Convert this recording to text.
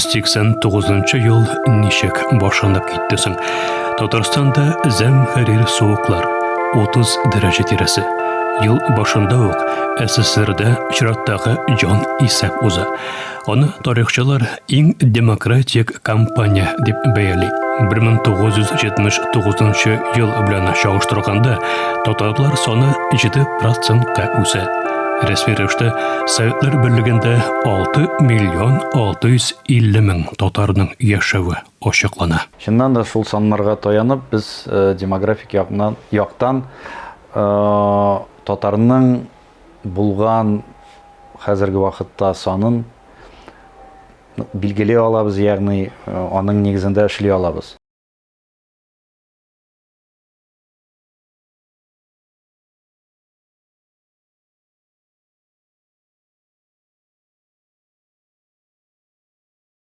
1989 ел ничек башlanып киттесең. Татарстанда зәмһәрир суыклар 30 дәрәҗә тирәсе. Ел башында ук СССРда чираттагы җан исәп уза. Аны тарихчылар иң демократик кампания дип бәяли. 1979 ел белән чагыштырганда татарлар саны 7%-ка үсә. Рәсми рәвештә Советлар Берлегендә 6,650,000 татарның яшәве ачыклана. Шуннан да шул саннарга таянып, біз демографик яктан татарның булган хәзерге вакытта санын билгеләй алабыз, ягъни аның нигезендә эшли алабыз.